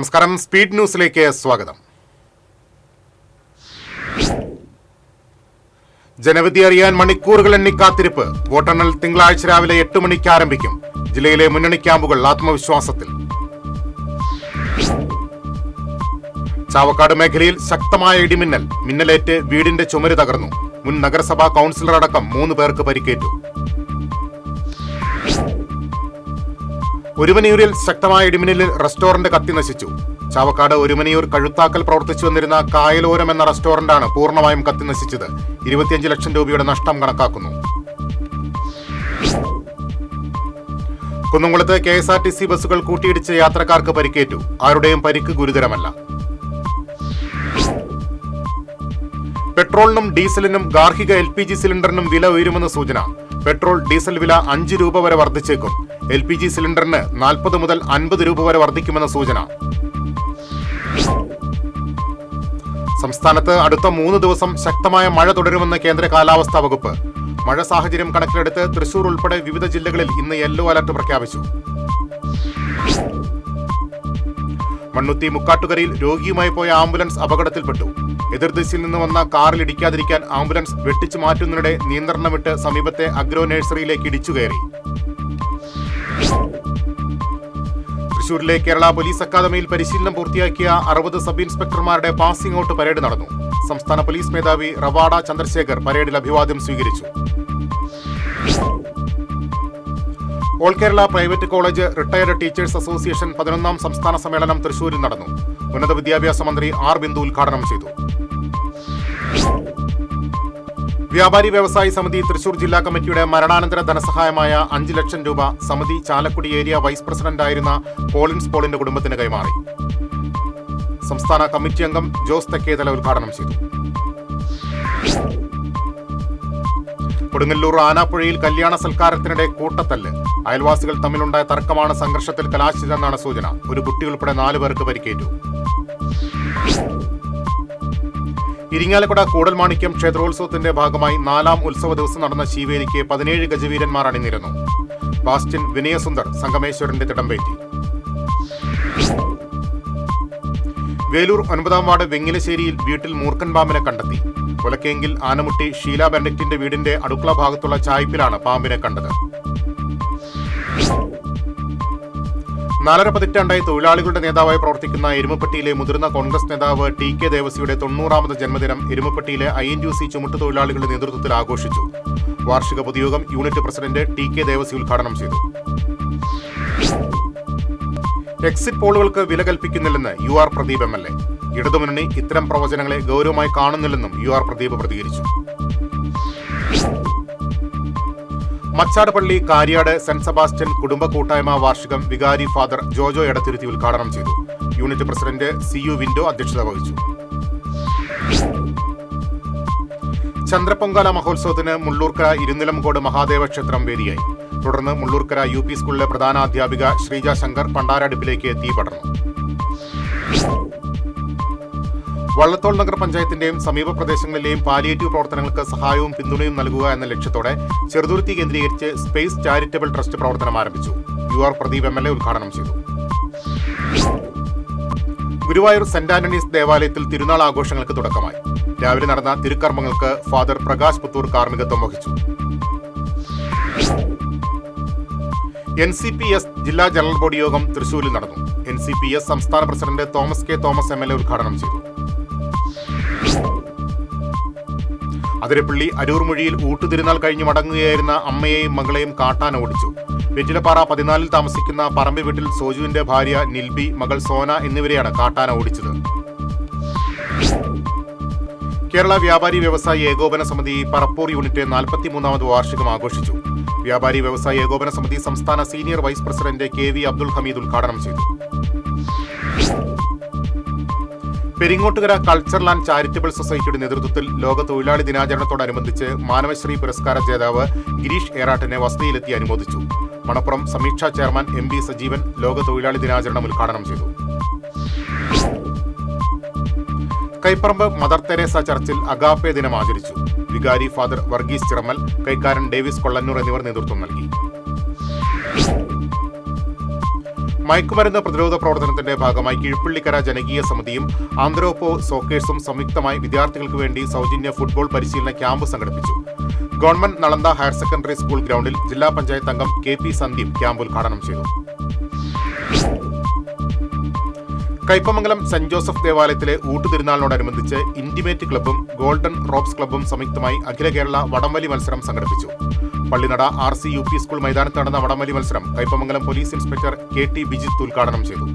നമസ്കാരം, സ്പീഡ് ന്യൂസിലേക്ക് സ്വാഗതം. ജനവിധി അറിയാൻ മണിക്കൂറുകൾ എണ്ണി കാത്തിരിപ്പ്. വോട്ടെണ്ണൽ തിങ്കളാഴ്ച രാവിലെ 8 മണിക്ക് ആരംഭിക്കും. ജില്ലയിലെ മുന്നണി ക്യാമ്പുകൾ ആത്മവിശ്വാസത്തിൽ. ചാവക്കാട് മേഖലയിൽ ശക്തമായ ഇടിമിന്നൽ. മിന്നലേറ്റ് വീടിന്റെ ചുമര് തകർന്നു. മുൻ നഗരസഭാ കൌൺസിലർ അടക്കം 3 പേർക്ക് പരിക്കേറ്റു. ഒരുമനിയൂരിൽ ശക്തമായ ഇടിമിന്നലിൽ റെസ്റ്റോറന്റ് കത്തി നശിച്ചു. ചാവക്കാട് ഒരുമനിയൂർ കഴുത്താക്കൽ പ്രവർത്തിച്ചു വന്നിരുന്ന കായലോരം എന്ന റെസ്റ്റോറന്റാണ് പൂർണ്ണമായും കത്തി നശിച്ചത്. 25 ലക്ഷം രൂപയുടെ നഷ്ടം കണക്കാക്കുന്നു. കുന്നംകുളത്ത് KSRTC ബസ്സുകൾ കൂട്ടിയിടിച്ച് യാത്രക്കാർക്ക് പരിക്കേറ്റു. ആരുടെയും പരിക്ക് ഗുരുതരമല്ല. പെട്രോളിനും ഡീസലിനും ഗാർഹിക LPG സിലിണ്ടറിനും വില ഉയരുമെന്ന് സൂചന. പെട്രോൾ ഡീസൽ വില 5 രൂപ വരെ വർദ്ധിച്ചേക്കും. LPG സിലിണ്ടറിന് 40 മുതൽ 50 രൂപ വരെ വർദ്ധിക്കുമെന്ന സൂചന. സംസ്ഥാനത്ത് അടുത്ത 3 ദിവസം ശക്തമായ മഴ തുടരുമെന്ന് കേന്ദ്ര കാലാവസ്ഥാ വകുപ്പ്. മഴ സാഹചര്യം കണക്കിലെടുത്ത് തൃശൂർ ഉൾപ്പെടെ വിവിധ ജില്ലകളിൽ ഇന്ന് യെല്ലോ അലർട്ട് പ്രഖ്യാപിച്ചു. മണ്ണുത്തി മുക്കാട്ടുകരയിൽ രോഗിയുമായി പോയ ആംബുലൻസ് അപകടത്തിൽപ്പെട്ടു. എതിർദിശയിൽ നിന്ന് വന്ന കാറിൽ ഇടിക്കാതിരിക്കാൻ ആംബുലൻസ് വെട്ടിച്ചു മാറ്റുന്നതിനിടെ നിയന്ത്രണം വിട്ട് സമീപത്തെ അഗ്രോ നഴ്സറിയിലേക്ക് ഇടിച്ചുകയറി. തൃശൂരിലെ കേരള പോലീസ് അക്കാദമിയിൽ പരിശീലനം പൂർത്തിയാക്കിയ 60 സബ് ഇൻസ്പെക്ടർമാരുടെ പാസിംഗ് ഔട്ട് പരേഡ് നടന്നു. സംസ്ഥാന പോലീസ് മേധാവി റവാഡ ചന്ദ്രശേഖർ പരേഡിൽ അഭിവാദ്യം സ്വീകരിച്ചു. All Kerala private college retired teachers association 11ാം സംസ്ഥാന സമ്മേളനം തൃശൂരിൽ നടന്നു. ഉന്നത വിദ്യാഭ്യാസ മന്ത്രി ആർ ബിന്ദു ഉദ്ഘാടനം ചെയ്തു. വ്യാപാരി വ്യവസായി സമിതി തൃശൂർ ജില്ലാ കമ്മിറ്റിയുടെ മരണാനന്തര ധനസഹായമായ 5 ലക്ഷം രൂപ സമിതി ചാലക്കുടി ഏരിയ വൈസ് പ്രസിഡന്റായിരുന്ന പോളിൻസ് പോളിന്റെ കുടുംബത്തിന് കൈമാറി. സംസ്ഥാന കമ്മിറ്റി അംഗം ജോസ് തെക്കേതല ഉദ്ഘാടനം ചെയ്തു. കൊടുങ്ങല്ലൂർ ആനാപ്പുഴയിൽ കല്യാണ സൽക്കാരത്തിനിടെ കൂട്ടത്തല്ല്. അയൽവാസികൾ തമ്മിലുണ്ടായ തർക്കമാണ് സംഘർഷത്തിൽ കലാശിച്ചതെന്നാണ് സൂചന. ഒരു കുട്ടി ഉൾപ്പെടെ 4 പേർക്ക് പരിക്കേറ്റു. ഇരിങ്ങാലക്കുട കൂടൽമാണിക്യം ക്ഷേത്രോത്സവത്തിന്റെ ഭാഗമായി 4ാം ഉത്സവ ദിവസം നടന്ന ശീവേലിക്ക് 17 ഗജവീരന്മാർ അണിനിരന്നു. ബാസ്റ്റ്യൻ വിനയസുന്ദർ സംഗമേശ്വരന്റെ തിടമ്പേറ്റി. വേലൂർ 9ാം വാർഡ് വെങ്ങിലശ്ശേരിയിൽ വീട്ടിൽ മൂർഖൻ പാമ്പിനെ കണ്ടെത്തി. കൊലക്കേങ്കിൽ ആനമുട്ടി ഷീല ബെനഡിക്റ്റിന്റെ വീടിന്റെ അടുക്കള ഭാഗത്തുള്ള ചായ്പിലാണ് പാമ്പിനെ കണ്ടത്. 4.5 പതിറ്റാണ്ടായി തൊഴിലാളികളുടെ നേതാവായി പ്രവർത്തിക്കുന്ന എരുമപ്പെട്ടിയിലെ മുതിർന്ന കോൺഗ്രസ് നേതാവ് TK ദേവസിയുടെ 90ാമത് ജന്മദിനം എരുമപ്പെട്ടിയിലെ INTUC ചുമട്ടു തൊഴിലാളികളുടെ നേതൃത്വത്തിൽ ആഘോഷിച്ചു. വാർഷിക പൊതുയോഗം യൂണിറ്റ് പ്രസിഡന്റ് TK ദേവസി ഉദ്ഘാടനം ചെയ്തു. എക്സിറ്റ് പോളുകൾക്ക് വില കൽപ്പിക്കുന്നില്ലെന്ന് UR പ്രദീപ് MLA. ഇടതുമുന്നണി ഇത്തരം പ്രവചനങ്ങളെ ഗൗരവമായി കാണുന്നില്ലെന്നും UR പ്രദീപ് പ്രതികരിച്ചു. മച്ചാട് പള്ളി കാര്യാട് സെന്റ് സെബാസ്റ്റ്യൻ കുടുംബ കൂട്ടായ്മ വാർഷികം വികാരി ഫാദർ ജോജോ എടത്തിരുത്തി ഉദ്ഘാടനം ചെയ്തു. യൂണിറ്റ് പ്രസിഡന്റ് CU വിൻഡോ അധ്യക്ഷത വഹിച്ചു. ചന്ദ്രപ്പൊങ്കാല മഹോത്സവത്തിന് മുള്ളൂർക്കര ഇരുനിലംകോട് മഹാദേവ ക്ഷേത്രം വേദിയായി. തുടർന്ന് മുള്ളൂർക്കര UP സ്കൂളിലെ പ്രധാനാധ്യാപിക ശ്രീജ ശങ്കർ പണ്ടാരടുപ്പിലേക്ക് തീ പടർന്നു. വള്ളത്തോൾ നഗർ പഞ്ചായത്തിന്റെയും സമീപ പ്രദേശങ്ങളിലെയും പാലിയേറ്റീവ് പ്രവർത്തനങ്ങൾക്ക് സഹായവും പിന്തുണയും നൽകുക എന്ന ലക്ഷ്യത്തോടെ ചെറുതുരുത്തി കേന്ദ്രീകരിച്ച് സ്പേസ് ചാരിറ്റബിൾ ട്രസ്റ്റ് പ്രവർത്തനം ആരംഭിച്ചു. UR പ്രദീപ് MLA ഉദ്ഘാടനം ചെയ്തു. ഗുരുവായൂർ സെന്റ് ആന്റണീസ് ദേവാലയത്തിൽ തിരുനാൾ ആഘോഷങ്ങൾക്ക് തുടക്കമായി. രാവിലെ നടന്ന തിരുക്കർമ്മങ്ങൾക്ക് ഫാദർ പ്രകാശ് പുത്തൂർ കാർമ്മികത്വം വഹിച്ചു. NCPS ജില്ലാ ജനറൽ ബോഡി യോഗം തൃശൂരിൽ നടന്നു. NCPS സംസ്ഥാന president Thomas K Thomas MLA ഉദ്ഘാടനം ചെയ്തു. അതിരപ്പള്ളി അരൂർമൊഴിയിൽ ഊട്ടുതിരുനാൾ കഴിഞ്ഞ് മടങ്ങുകയായിരുന്ന അമ്മയെയും മകളെയും കാട്ടാന ഓടിച്ചു. വെറ്റിലപ്പാറ 14 താമസിക്കുന്ന പറമ്പി വീട്ടിൽ സോജുവിന്റെ ഭാര്യ നിൽബി, മകൾ സോന എന്നിവരെയാണ് കാട്ടാന ഓടിച്ചത്. കേരള വ്യാപാരി വ്യവസായി ഏകോപന സമിതി പറപ്പൂർ യൂണിറ്റ് 43ാമത് വാർഷികം ആഘോഷിച്ചു. വ്യാപാരി വ്യവസായി ഏകോപന സമിതി സംസ്ഥാന senior vice president KV Abdul Hameed ഉദ്ഘാടനം ചെയ്തു. പെരിങ്ങോട്ടുകര കൾച്ചറൽ ആൻഡ് ചാരിറ്റബിൾ സൊസൈറ്റിയുടെ നേതൃത്വത്തിൽ ലോക തൊഴിലാളി ദിനാചരണത്തോടനുബന്ധിച്ച് മാനവശ്രീ പുരസ്കാര ജേതാവ് ഗിരീഷ് ഏറാട്ടിനെ വസതിയിലെത്തി അനുമോദിച്ചു. മണപ്പുറം സമീക്ഷാ ചെയർമാൻ MB സജീവൻ ലോക തൊഴിലാളി ദിനാചരണം ഉദ്ഘാടനം ചെയ്തു. കൈപ്പറമ്പ് മദർ തെരേസ ചർച്ചിൽ അഗാപ്പെ ദിനം ആചരിച്ചു. വികാരി ഫാദർ വർഗീസ് ചിറമ്മൽ, കൈക്കാരൻ ഡേവിസ് കൊള്ളന്നൂർ എന്നിവർ നേതൃത്വം നൽകി. മയക്കുമരുന്ന് പ്രതിരോധ പ്രവർത്തനത്തിന്റെ ഭാഗമായി കീഴ്പള്ളിക്കര ജനകീയ സമിതിയും ആന്ത്രോപ്പോ സോക്കേഴ്സും സംയുക്തമായി വിദ്യാർത്ഥികൾക്ക് വേണ്ടി സൗജന്യ ഫുട്ബോൾ പരിശീലന ക്യാമ്പ് സംഘടിപ്പിച്ചു. Government Nalanda higher secondary school ഗ്രൗണ്ടിൽ ജില്ലാ പഞ്ചായത്ത് അംഗം KP സന്ദീപ് ക്യാമ്പ് ഉദ്ഘാടനം ചെയ്തു. കയ്പമംഗലം സെന്റ് ജോസഫ് ദേവാലയത്തിലെ ഊട്ടുതിരുനാളിനോടനുബന്ധിച്ച് ഇന്റിമേറ്റ് ക്ലബ്ബും ഗോൾഡൻ റോപ്സ് ക്ലബ്ബും സംയുക്തമായി അഖില കേരള വടംവലി മത്സരം സംഘടിപ്പിച്ചു. പള്ളിനട RC-UP സ്കൂൾ മൈതാനത്ത് നടന്ന വടംവലി മത്സരം Kaipamangalam police inspector KT Bijith ഉദ്ഘാടനം ചെയ്തു.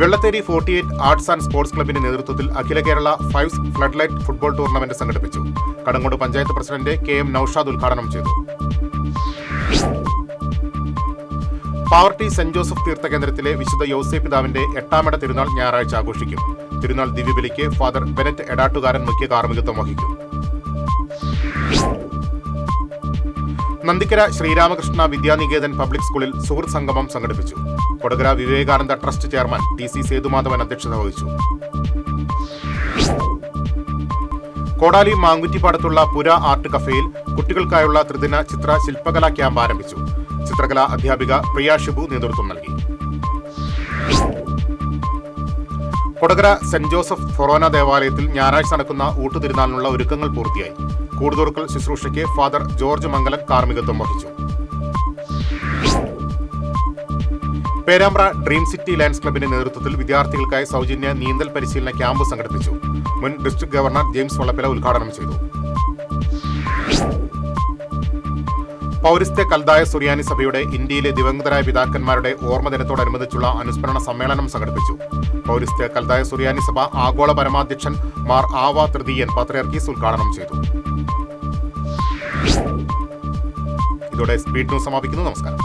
വെള്ളത്തേരി 48 ആർട്സ് ആൻഡ് സ്പോർട്സ് ക്ലബിന്റെ നേതൃത്വത്തിൽ അഖില Kerala fives flood light football tournament സംഘടിപ്പിച്ചു. കടങ്ങോട് പഞ്ചായത്ത് പ്രസിഡന്റ് KM നൌഷാദ് ഉദ്ഘാടനം ചെയ്തു. പാവർട്ടി സെന്റ് ജോസഫ് തീർത്ഥകേന്ദ്രത്തിലെ വിശുദ്ധ യൗസേപ്പ് പിതാവിന്റെ 8ാം തിരുനാൾ ഞായറാഴ്ച ആഘോഷിക്കും. തിരുനാൾ ദിവ്യബലിക്ക് ഫാദർ ബെനറ്റ് എടാട്ടുകാരൻ മുഖ്യ കാർമ്മികത്വം വഹിക്കും. നന്ദിക്കര ശ്രീരാമകൃഷ്ണ വിദ്യാനികേതൻ പബ്ലിക് സ്കൂളിൽ സുഹൃത്ത് സംഗമം സംഘടിപ്പിച്ചു. Kodakara Vivekananda trust chairman TC Sethumadhavan അധ്യക്ഷത വഹിച്ചു. കോടാലി മാങ്കുറ്റിപ്പാടത്തുള്ള പുര ആർട്ട് കഫേയിൽ കുട്ടികൾക്കായുള്ള ത്രിദിന ചിത്ര ശില്പകലാ ക്യാമ്പ് ആരംഭിച്ചു. ചിത്രകലാ അധ്യാപിക പ്രിയ ഷിബു നേതൃത്വം നൽകി. കൊടകര സെന്റ് ജോസഫ് ഫൊറോന ദേവാലയത്തിൽ ഞായറാഴ്ച നടക്കുന്ന ഊട്ടുതിരുനാളിനുള്ള ഒരുക്കങ്ങൾ പൂർത്തിയായി. കൂടുതൊടുക്കൽ ശുശ്രൂഷയ്ക്ക് ഫാദർ ജോർജ് മംഗലൻ കാർമ്മികത്വം വഹിച്ചു. പേരാമ്പ്ര ഡ്രീം സിറ്റി ലയൺസ് ക്ലബിന്റെ നേതൃത്വത്തിൽ വിദ്യാർത്ഥികൾക്കായി സൗജന്യ നീന്തൽ പരിശീലന ക്യാമ്പ് സംഘടിപ്പിച്ചു. മുൻ ഡിസ്ട്രിക്ട് ഗവർണർ ജെയിംസ് വള്ളപ്പില ഉദ്ഘാടനം ചെയ്തു. പൗരസ്ത്യ കൽദായ സുറിയാനി സഭയുടെ ഇന്ത്യയിലെ ദിവംഗതരായ പിതാക്കന്മാരുടെ ഓർമ്മ ദിനത്തോടനുബന്ധിച്ചുള്ള അനുസ്മരണ സമ്മേളനം സംഘടിപ്പിച്ചു. പൗരസ്ത്യ കൽദായ സുറിയാനി സഭ ആഗോള പരമാധ്യക്ഷൻ മാർ ആവ തൃതീയൻ പാത്രിയാർക്കീസ് ഉദ്ഘാടനം ചെയ്തു. ഇതോടെ സ്പീഡ് ന്യൂസ് സമാപിക്കുന്നു. നമസ്കാരം.